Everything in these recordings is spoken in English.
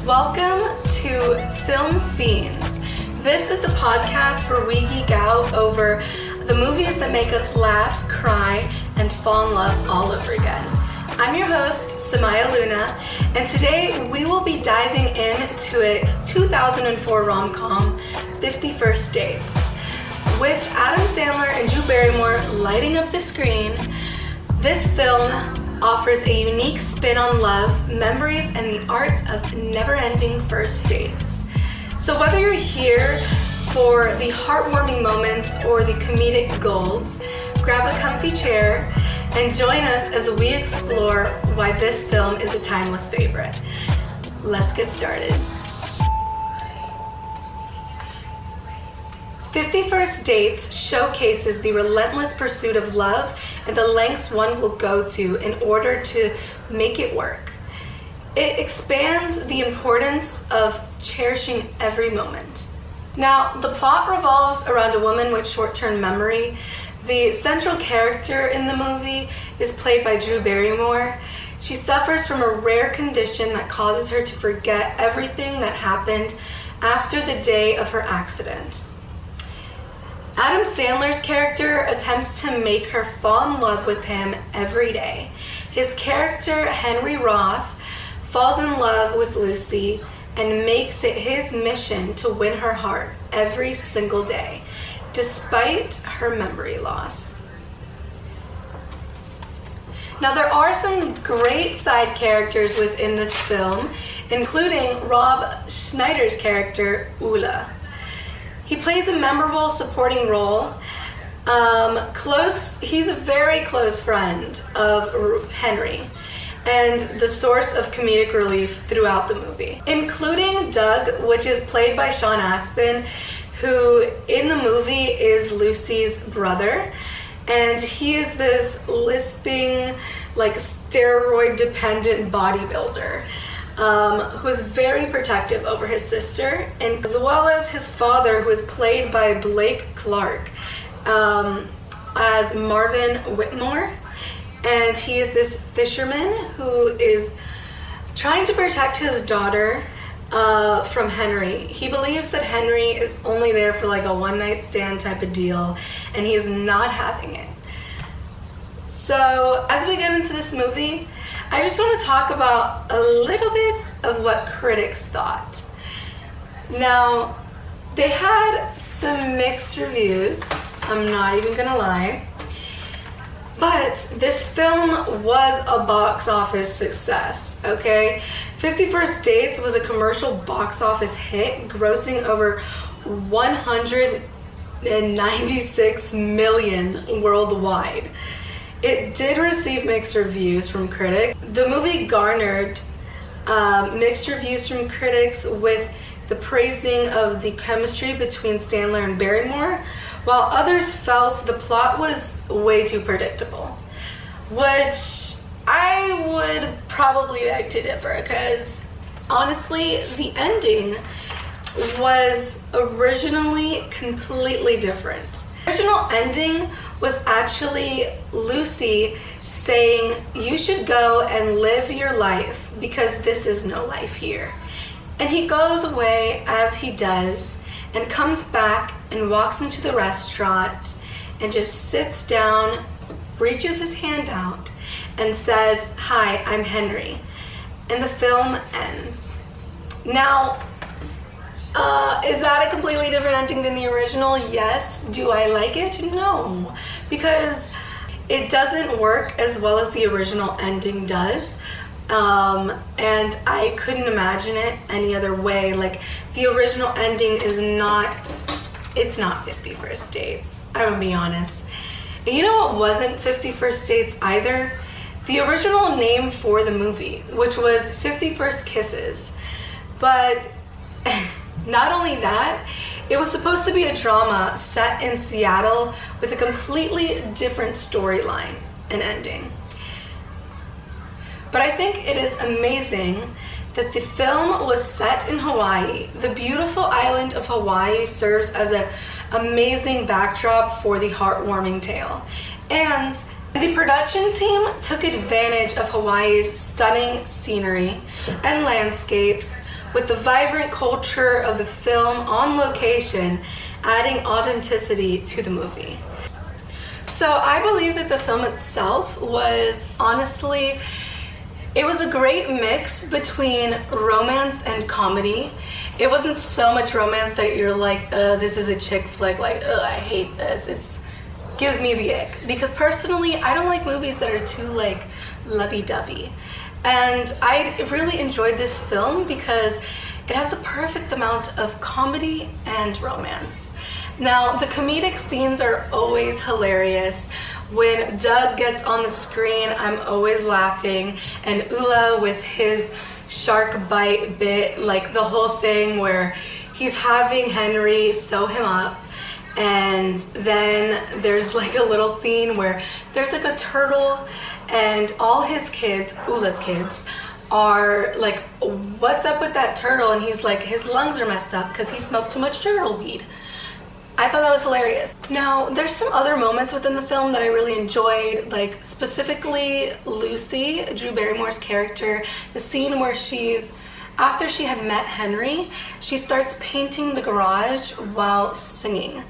Welcome to Film Fiends. This is the podcast where we geek out over the movies that make us laugh, cry, and fall in love all over again. I'm your host, Samaya Luna, and today we will be diving into a 2004 rom-com, 50 First Dates. With Adam Sandler and Drew Barrymore lighting up the screen, this film offers a unique spin on love, memories, and the arts of never-ending first dates. So whether you're here for the heartwarming moments or the comedic gold, grab a comfy chair and join us as we explore why this film is a timeless favorite. Let's get started. 50 First Dates showcases the relentless pursuit of love and the lengths one will go to in order to make it work. It expands the importance of cherishing every moment. Now, the plot revolves around a woman with short-term memory. The central character in the movie is played by Drew Barrymore. She suffers from a rare condition that causes her to forget everything that happened after the day of her accident. Adam Sandler's character attempts to make her fall in love with him every day. His character, Henry Roth, falls in love with Lucy and makes it his mission to win her heart every single day, despite her memory loss. Now, there are some great side characters within this film, including Rob Schneider's character, Ulla. He plays a memorable supporting role. He's a very close friend of Henry and the source of comedic relief throughout the movie, including Doug, which is played by Sean Astin, who in the movie is Lucy's brother, and he is this lisping, like steroid-dependent bodybuilder. Who is very protective over his sister, and as well as his father, who is played by Blake Clark as Marvin Whitmore, and he is this fisherman who is trying to protect his daughter from Henry. He believes that Henry is only there for like a one-night stand type of deal, and he is not having it. So as we get into this movie, I just want to talk about a little bit of what critics thought. Now, they had some mixed reviews, I'm not even gonna lie, but this film was a box office success, okay? 50 First Dates was a commercial box office hit, grossing over $196 million worldwide. It did receive mixed reviews from critics. The movie garnered mixed reviews from critics, with the praising of the chemistry between Sandler and Barrymore, while others felt the plot was way too predictable, which I would probably beg to differ, because honestly, the ending was originally completely different. The original ending was actually Lucy saying, "You should go and live your life because this is no life here." And he goes away as he does and comes back and walks into the restaurant and just sits down, reaches his hand out, and says, "Hi, I'm Henry." And the film ends. Now, is that a completely different ending than the original? Yes. Do I like it? No. Because it doesn't work as well as the original ending does. And I couldn't imagine it any other way. Like, the original ending is it's not 50 First Dates. I'm gonna be honest. And you know what wasn't 50 First Dates either? The original name for the movie, which was 50 First Kisses. But not only that, it was supposed to be a drama set in Seattle with a completely different storyline and ending. But I think it is amazing that the film was set in Hawaii. The beautiful island of Hawaii serves as an amazing backdrop for the heartwarming tale. And the production team took advantage of Hawaii's stunning scenery and landscapes with the vibrant culture of the film on location, adding authenticity to the movie. So I believe that the film itself was honestly, it was a great mix between romance and comedy. It wasn't so much romance that you're like, this is a chick flick, like, I hate this. It gives me the ick. Because personally, I don't like movies that are too like lovey-dovey. And I really enjoyed this film because it has the perfect amount of comedy and romance. Now, the comedic scenes are always hilarious. When Doug gets on the screen, I'm always laughing. And Ula with his shark bite bit, like the whole thing where he's having Henry sew him up. And then there's like a little scene where there's like a turtle and all his kids, Ula's kids, are like, what's up with that turtle? And he's like, his lungs are messed up because he smoked too much turtle weed. I thought that was hilarious. Now, there's some other moments within the film that I really enjoyed, like specifically Lucy, Drew Barrymore's character, the scene where after she had met Henry, she starts painting the garage while singing.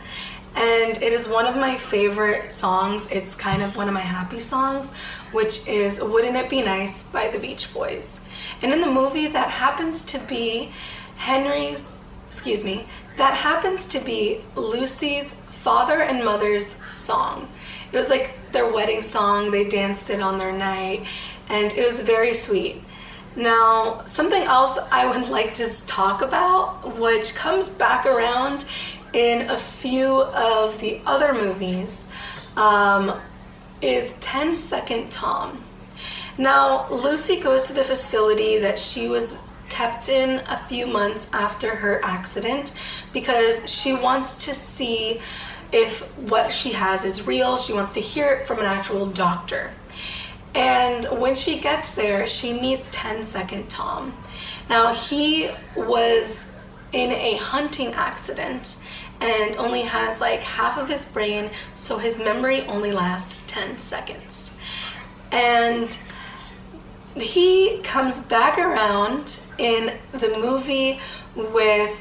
And it is one of my favorite songs. It's kind of one of my happy songs, which is Wouldn't It Be Nice by the Beach Boys. And in the movie, that happens to be Lucy's father and mother's song. It was like their wedding song. They danced it on their night, and it was very sweet. Now, something else I would like to talk about, which comes back around in a few of the other movies, is 10-Second Tom. Now, Lucy goes to the facility that she was kept in a few months after her accident because she wants to see if what she has is real. She wants to hear it from an actual doctor. And when she gets there, she meets 10-Second Tom. Now, he was in a hunting accident and only has like half of his brain, so his memory only lasts 10 seconds. And he comes back around in the movie with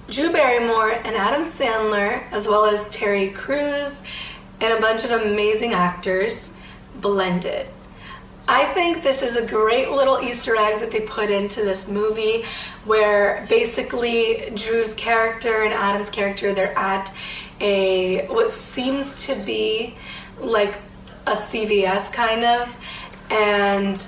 Drew Barrymore and Adam Sandler, as well as Terry Crews and a bunch of amazing actors blended. I think this is a great little Easter egg that they put into this movie where basically Drew's character and Adam's character, they're at what seems to be like a CVS kind of, and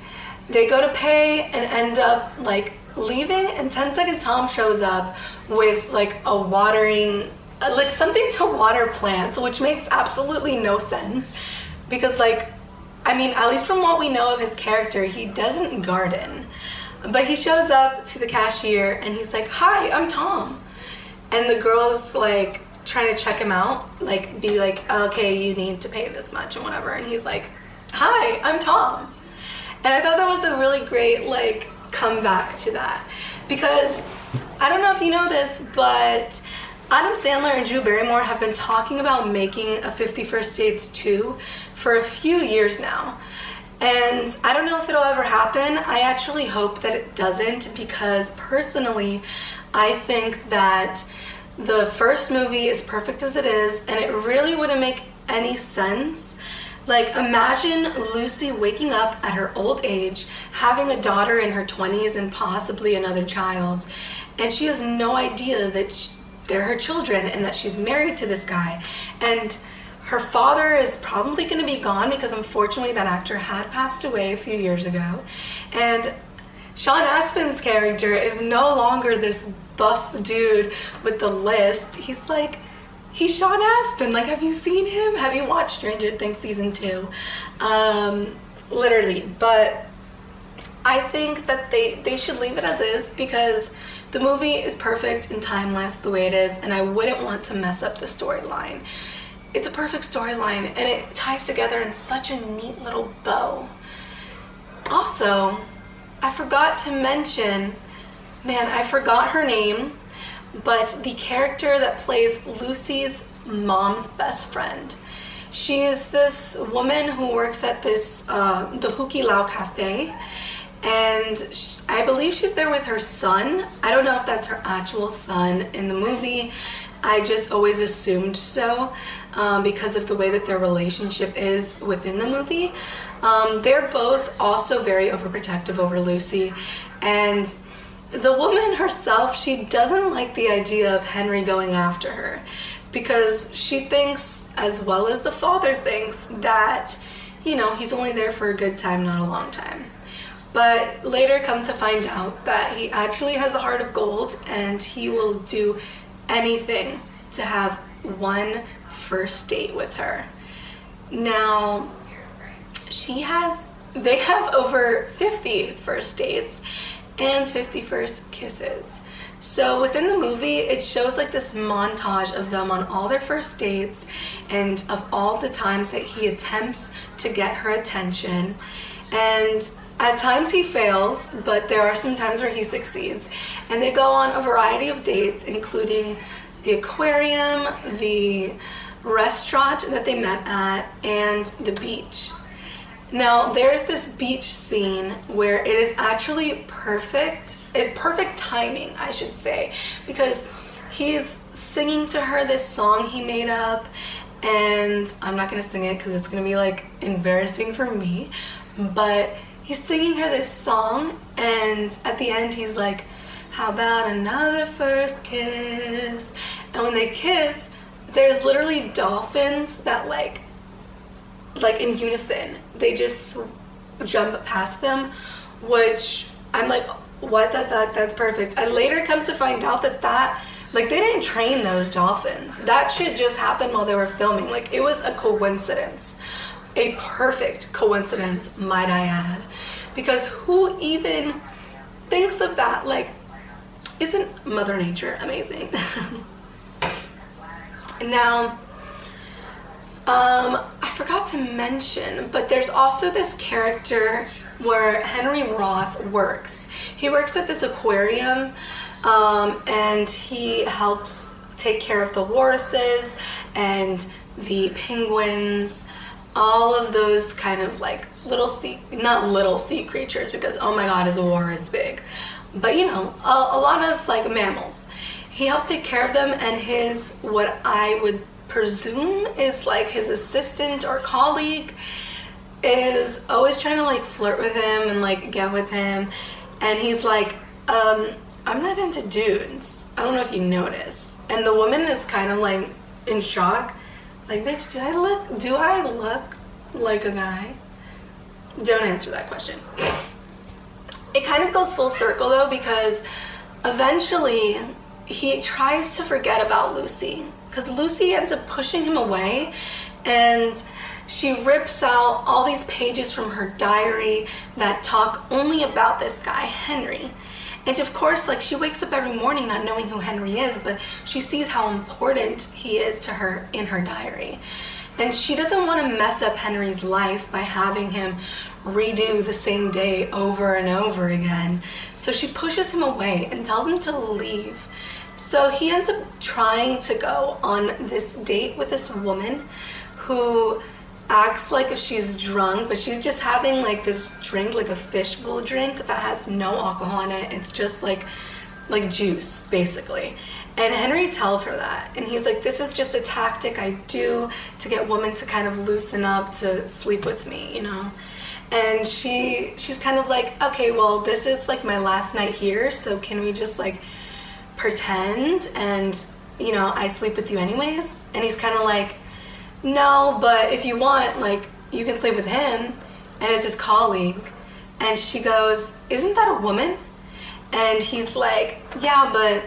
they go to pay and end up like leaving, and 10-Second Tom shows up with like a watering, like something to water plants, which makes absolutely no sense because like, I mean, at least from what we know of his character, he doesn't garden. But he shows up to the cashier and he's like, "Hi, I'm Tom." And the girl's like trying to check him out, like be like, "Okay, you need to pay this much and whatever." And he's like, "Hi, I'm Tom." And I thought that was a really great like comeback to that. Because I don't know if you know this, but Adam Sandler and Drew Barrymore have been talking about making a 50 First Dates 2 for a few years now. And I don't know if it'll ever happen. I actually hope that it doesn't because personally, I think that the first movie is perfect as it is and it really wouldn't make any sense. Like, imagine Lucy waking up at her old age, having a daughter in her 20s and possibly another child, and she has no idea that they're her children and that she's married to this guy. And her father is probably going to be gone because unfortunately that actor had passed away a few years ago. And Sean Astin's character is no longer this buff dude with the lisp. He's Sean Astin. Like, have you seen him? Have you watched Stranger Things season 2? Literally. But I think that they should leave it as is because the movie is perfect and timeless the way it is, and I wouldn't want to mess up the storyline. It's a perfect storyline, and it ties together in such a neat little bow. Also, I forgot to mention, I forgot her name, but the character that plays Lucy's mom's best friend. She is this woman who works at this, the Huki Lao Cafe, and I believe she's there with her son. I don't know if that's her actual son in the movie. I just always assumed so because of the way that their relationship is within the movie. They're both also very overprotective over Lucy, and the woman herself, she doesn't like the idea of Henry going after her because she thinks, as well as the father thinks, that, you know, he's only there for a good time, not a long time. But later come to find out that he actually has a heart of gold and he will do anything to have one first date with her. Now, they have over 50 first dates and 50 first kisses. So within the movie, it shows like this montage of them on all their first dates and of all the times that he attempts to get her attention. And at times he fails, but there are some times where he succeeds. And they go on a variety of dates, including the aquarium, the restaurant that they met at, and the beach. Now, there's this beach scene where it is actually perfect. It's perfect timing, I should say, because he's singing to her this song he made up, and I'm not gonna sing it because it's gonna be like embarrassing for me, but he's singing her this song, and at the end he's like, how about another first kiss? And when they kiss, there's literally dolphins that like in unison, they just jump past them, which I'm like, what the fuck, that's perfect. I later come to find out that like, they didn't train those dolphins. That shit just happened while they were filming. Like, it was a coincidence. A perfect coincidence, might I add. Because who even thinks of that? Like, isn't Mother Nature amazing? Now, I forgot to mention, but there's also this character where Henry Roth works. He works at this aquarium, and he helps take care of the walruses and the penguins, all of those kind of like not little sea creatures, because oh my god, is a walrus big, but you know, a lot of like mammals. He helps take care of them, and his, what I would presume is like his assistant or colleague, is always trying to like flirt with him and like get with him, and he's like, I'm not into dudes. I don't know if you noticed. And the woman is kind of like in shock, like, bitch, do I look like a guy? Don't answer that question. It kind of goes full circle though, because eventually he tries to forget about Lucy, because Lucy ends up pushing him away, and she rips out all these pages from her diary that talk only about this guy, Henry. And of course, like, she wakes up every morning not knowing who Henry is, but she sees how important he is to her in her diary. And she doesn't want to mess up Henry's life by having him redo the same day over and over again. So she pushes him away and tells him to leave. So he ends up trying to go on this date with this woman who acts like if she's drunk, but she's just having like this drink, like a fishbowl drink that has no alcohol in it. It's just like juice, basically. And Henry tells her that, and he's like, this is just a tactic I do to get women to kind of loosen up to sleep with me, you know. And she's kind of like, okay, well, this is like my last night here, so can we just like pretend and, you know, I sleep with you anyways? And he's kind of like, no, but if you want, like, you can sleep with him, and it's his colleague. And she goes, isn't that a woman? And he's like, yeah, but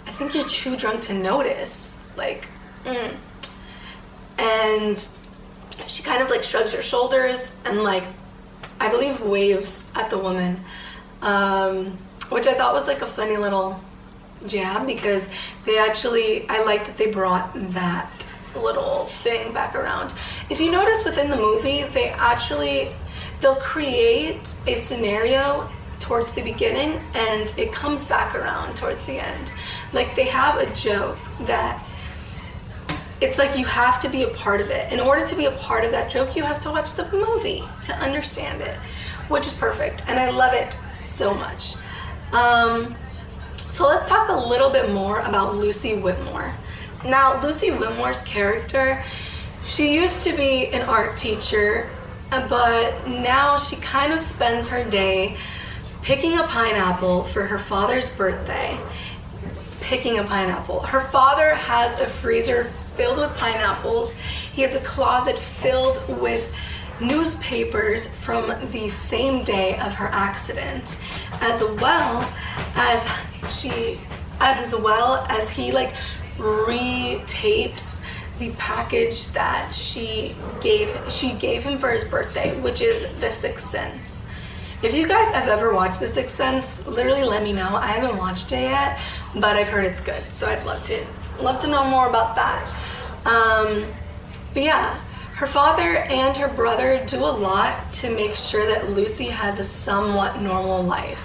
I think you're too drunk to notice, like, And she kind of like shrugs her shoulders and like, I believe waves at the woman, which I thought was like a funny little jab, because I like that they brought that little thing back around. If you notice within the movie, they'll create a scenario towards the beginning and it comes back around towards the end. Like, they have a joke that it's like you have to be a part of it. In order to be a part of that joke, you have to watch the movie to understand it, which is perfect, and I love it so much. So let's talk a little bit more about Lucy Whitmore. Now, Lucy Whitmore's character, she used to be an art teacher, but now she kind of spends her day picking a pineapple for her father's birthday. Picking a pineapple. Her father has a freezer filled with pineapples. He has a closet filled with newspapers from the same day of her accident, as well as he like retapes the package that she gave him for his birthday, which is The Sixth Sense. If you guys have ever watched The Sixth Sense, literally let me know. I haven't watched it yet, but I've heard it's good, so I'd love to know more about that. But yeah, her father and her brother do a lot to make sure that Lucy has a somewhat normal life.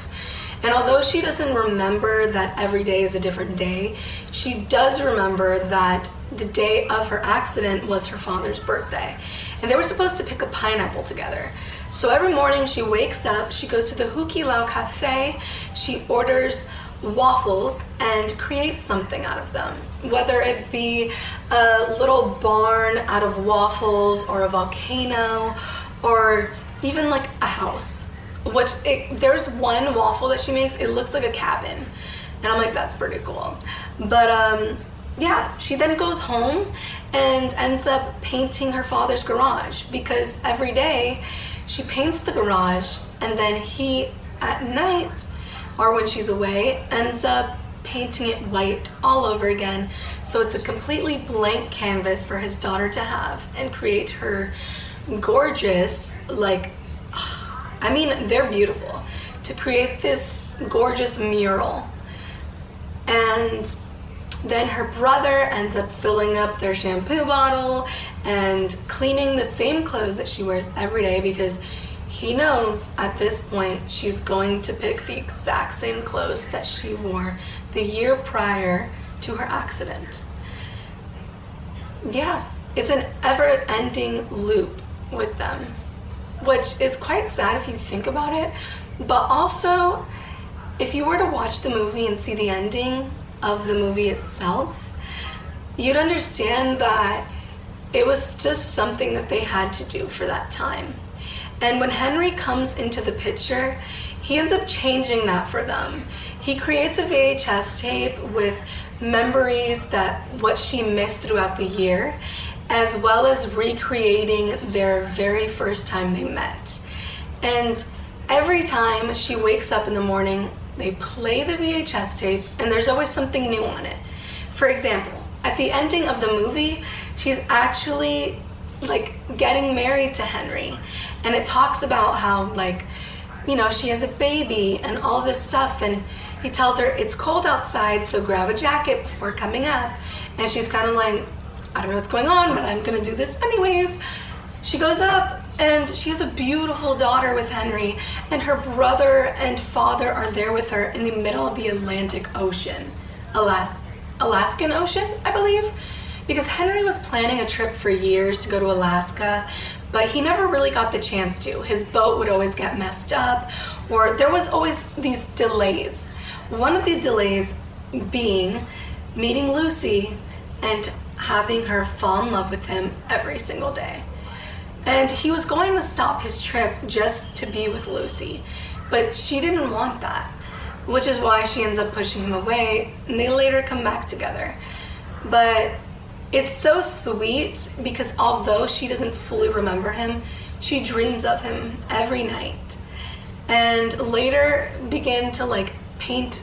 And although she doesn't remember that every day is a different day, she does remember that the day of her accident was her father's birthday. And they were supposed to pick a pineapple together. So every morning she wakes up, she goes to the Huki Lau Cafe, she orders waffles and creates something out of them. Whether it be a little barn out of waffles, or a volcano, or even like a house. There's one waffle that she makes, it looks like a cabin. And I'm like, that's pretty cool. But yeah, she then goes home and ends up painting her father's garage, because every day she paints the garage, and then he, at night, or when she's away, ends up painting it white all over again. So it's a completely blank canvas for his daughter to have and create her gorgeous, like, I mean, they're beautiful, to create this gorgeous mural. And then her brother ends up filling up their shampoo bottle and cleaning the same clothes that she wears every day, because he knows at this point she's going to pick the exact same clothes that she wore the year prior to her accident. Yeah, it's an ever-ending loop with them, which is quite sad if you think about it. But also, if you were to watch the movie and see the ending of the movie itself, you'd understand that it was just something that they had to do for that time. And when Henry comes into the picture, he ends up changing that for them. He creates a VHS tape with memories that what she missed throughout the year, as well as recreating their very first time they met. And every time she wakes up in the morning, they play the VHS tape, and there's always something new on it. For example, at the ending of the movie, she's actually like getting married to Henry, and it talks about how, like, you know, she has a baby and all this stuff, and he tells her it's cold outside, so grab a jacket before coming up. And she's kind of like, I don't know what's going on, but I'm gonna do this anyways. She goes up, and she has a beautiful daughter with Henry, and her brother and father are there with her in the middle of the Atlantic Ocean, Alaskan Ocean, I believe, because Henry was planning a trip for years to go to Alaska, but he never really got the chance to. His boat would always get messed up, or there was always these delays. One of the delays being meeting Lucy and having her fall in love with him every single day. And he was going to stop his trip just to be with Lucy, but she didn't want that, which is why she ends up pushing him away, and they later come back together. But it's so sweet, because although she doesn't fully remember him, she dreams of him every night, and later begin to like paint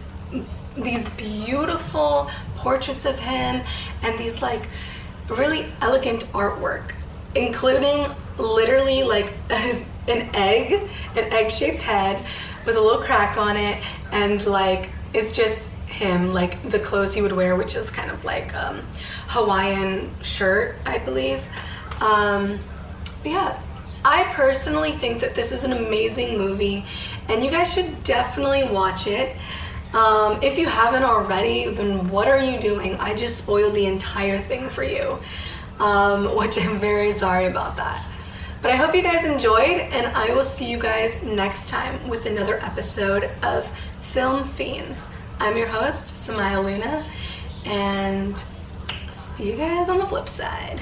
these beautiful portraits of him and these like really elegant artwork, including literally like an egg-shaped head with a little crack on it, and like it's just him, like the clothes he would wear, which is kind of like Hawaiian shirt, I believe. But yeah, I personally think that this is an amazing movie, and you guys should definitely watch it. If you haven't already, then what are you doing? I just spoiled the entire thing for you, which I'm very sorry about that. But I hope you guys enjoyed, and I will see you guys next time with another episode of Film Fiends. I'm your host, Samaya Luna, and see you guys on the flip side.